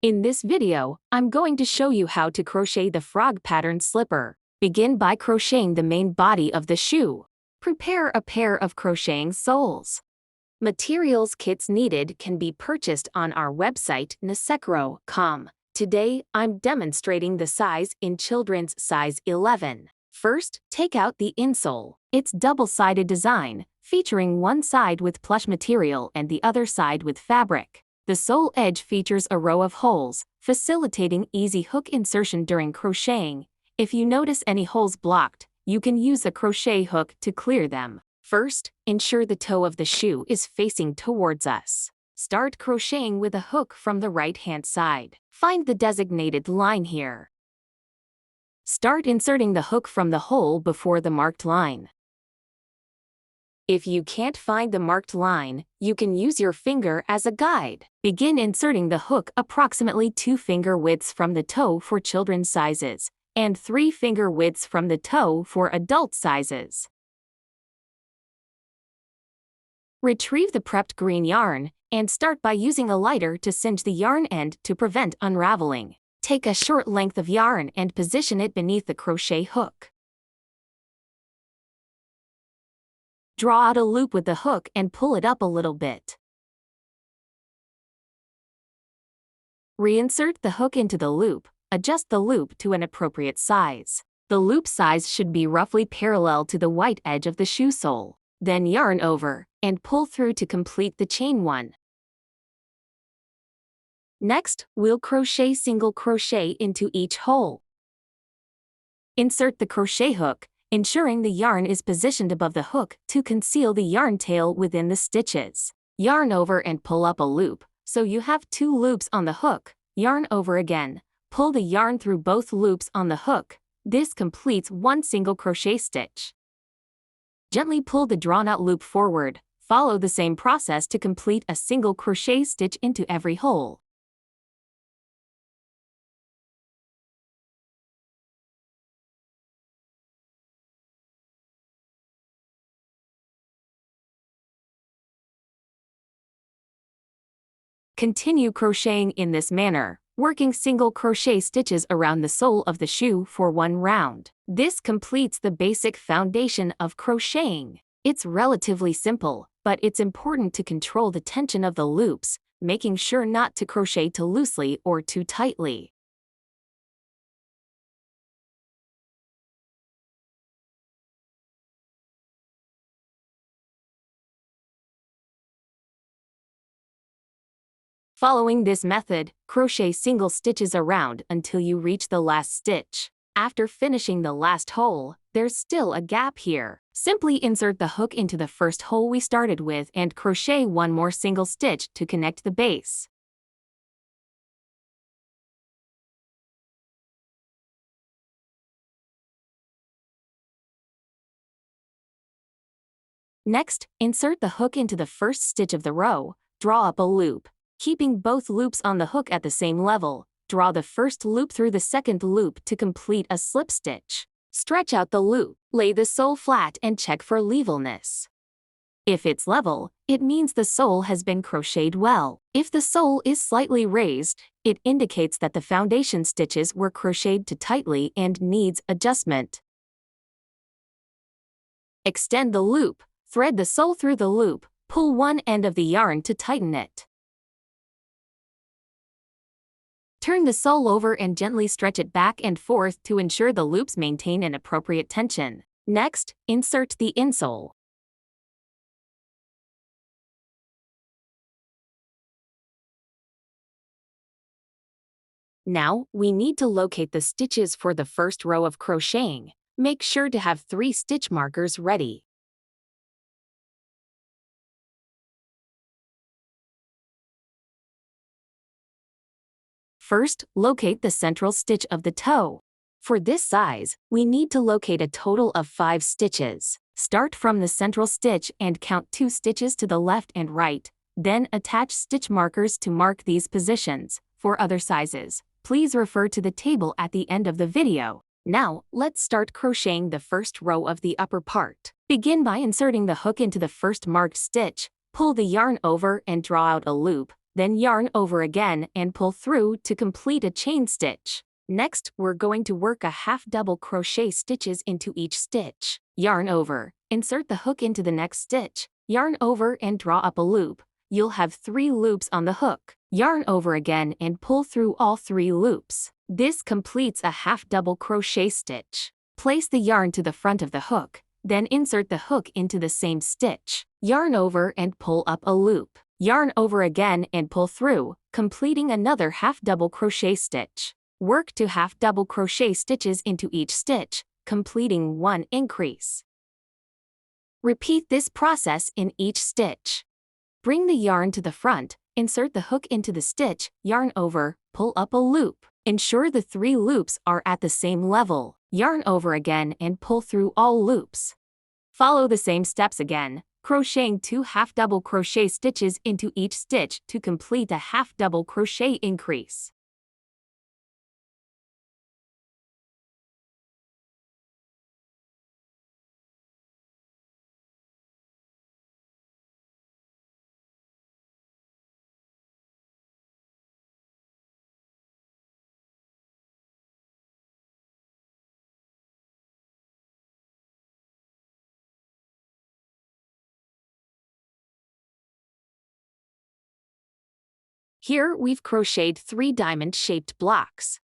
In this video, I'm going to show you how to crochet the frog pattern slipper. Begin by crocheting the main body of the shoe. Prepare a pair of crocheting soles. Materials kits needed can be purchased on our website nasecro.com. Today, I'm demonstrating the size in children's size 11. First, take out the insole. It's double-sided design, featuring one side with plush material and the other side with fabric. The sole edge features a row of holes, facilitating easy hook insertion during crocheting. If you notice any holes blocked, you can use a crochet hook to clear them. First, ensure the toe of the shoe is facing towards us. Start crocheting with a hook from the right-hand side. Find the designated line here. Start inserting the hook from the hole before the marked line. If you can't find the marked line, you can use your finger as a guide. Begin inserting the hook approximately 2 finger widths from the toe for children's sizes, and 3 finger widths from the toe for adult sizes. Retrieve the prepped green yarn, and start by using a lighter to singe the yarn end to prevent unraveling. Take a short length of yarn and position it beneath the crochet hook. Draw out a loop with the hook and pull it up a little bit. Reinsert the hook into the loop. Adjust the loop to an appropriate size. The loop size should be roughly parallel to the white edge of the shoe sole. Then yarn over and pull through to complete the chain 1. Next, we'll crochet single crochet into each hole. Insert the crochet hook, ensuring the yarn is positioned above the hook to conceal the yarn tail within the stitches. Yarn over and pull up a loop, so you have 2 loops on the hook. Yarn over again. Pull the yarn through both loops on the hook. This completes 1 single crochet stitch. Gently pull the drawn-out loop forward. Follow the same process to complete a single crochet stitch into every hole. Continue crocheting in this manner, working single crochet stitches around the sole of the shoe for 1 round. This completes the basic foundation of crocheting. It's relatively simple, but it's important to control the tension of the loops, making sure not to crochet too loosely or too tightly. Following this method, crochet single stitches around until you reach the last stitch. After finishing the last hole, there's still a gap here. Simply insert the hook into the first hole we started with and crochet 1 more single stitch to connect the base. Next, insert the hook into the first stitch of the row. Draw up a loop. Keeping both loops on the hook at the same level, draw the first loop through the second loop to complete a slip stitch. Stretch out the loop, lay the sole flat and check for levelness. If it's level, it means the sole has been crocheted well. If the sole is slightly raised, it indicates that the foundation stitches were crocheted too tightly and needs adjustment. Extend the loop, thread the sole through the loop, pull one end of the yarn to tighten it. Turn the sole over and gently stretch it back and forth to ensure the loops maintain an appropriate tension. Next, insert the insole. Now, we need to locate the stitches for the first row of crocheting. Make sure to have 3 stitch markers ready. First, locate the central stitch of the toe. For this size, we need to locate a total of 5 stitches. Start from the central stitch and count 2 stitches to the left and right, then attach stitch markers to mark these positions. For other sizes, please refer to the table at the end of the video. Now, let's start crocheting the first row of the upper part. Begin by inserting the hook into the first marked stitch. Pull the yarn over and draw out a loop. then yarn over again and pull through to complete a chain stitch. Next, we're going to work a half double crochet stitches into each stitch. Yarn over, insert the hook into the next stitch, yarn over and draw up a loop. You'll have 3 loops on the hook. Yarn over again and pull through all 3 loops. This completes a half double crochet stitch. Place the yarn to the front of the hook, then insert the hook into the same stitch. Yarn over and pull up a loop. Yarn over again and pull through, completing another half double crochet stitch. Work 2 half double crochet stitches into each stitch, completing 1 increase. Repeat this process in each stitch. Bring the yarn to the front, insert the hook into the stitch, yarn over, pull up a loop. Ensure the 3 loops are at the same level. Yarn over again and pull through all loops. Follow the same steps again, crocheting 2 half double crochet stitches into each stitch to complete a half double crochet increase. Here we've crocheted 3 diamond-shaped blocks.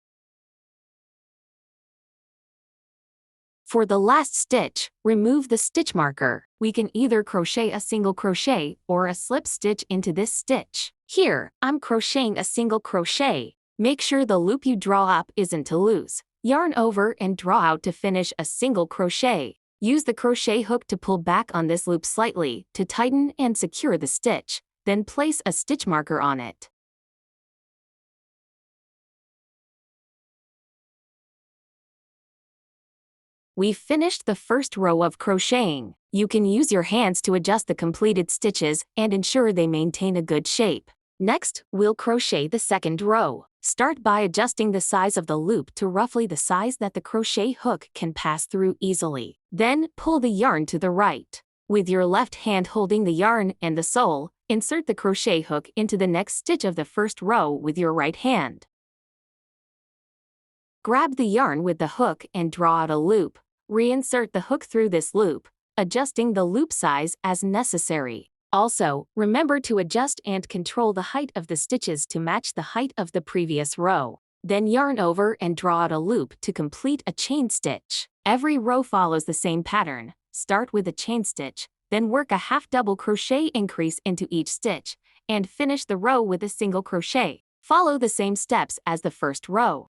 For the last stitch, remove the stitch marker. We can either crochet a single crochet or a slip stitch into this stitch. Here, I'm crocheting a single crochet. Make sure the loop you draw up isn't too loose. Yarn over and draw out to finish a single crochet. Use the crochet hook to pull back on this loop slightly to tighten and secure the stitch, then place a stitch marker on it. We've finished the first row of crocheting. You can use your hands to adjust the completed stitches and ensure they maintain a good shape. Next, we'll crochet the second row. Start by adjusting the size of the loop to roughly the size that the crochet hook can pass through easily. Then, pull the yarn to the right. With your left hand holding the yarn and the sole, insert the crochet hook into the next stitch of the first row with your right hand. Grab the yarn with the hook and draw out a loop. Reinsert the hook through this loop, adjusting the loop size as necessary. Also, remember to adjust and control the height of the stitches to match the height of the previous row. Then yarn over and draw out a loop to complete a chain stitch. Every row follows the same pattern. Start with a chain stitch, then work a half double crochet increase into each stitch, and finish the row with a single crochet. Follow the same steps as the first row.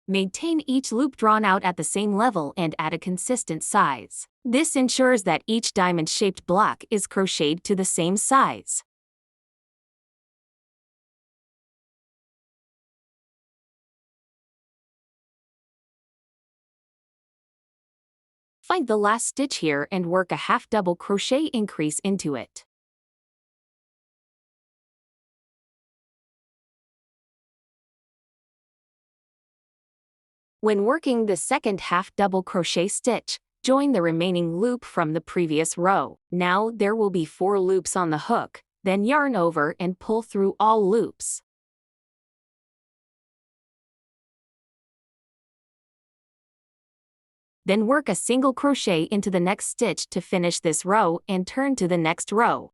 Maintain each loop drawn out at the same level and at a consistent size. This ensures that each diamond-shaped block is crocheted to the same size. Find the last stitch here and work a half double crochet increase into it. When working the second half double crochet stitch, join the remaining loop from the previous row. Now there will be 4 loops on the hook, then yarn over and pull through all loops. Then work a single crochet into the next stitch to finish this row and turn to the next row.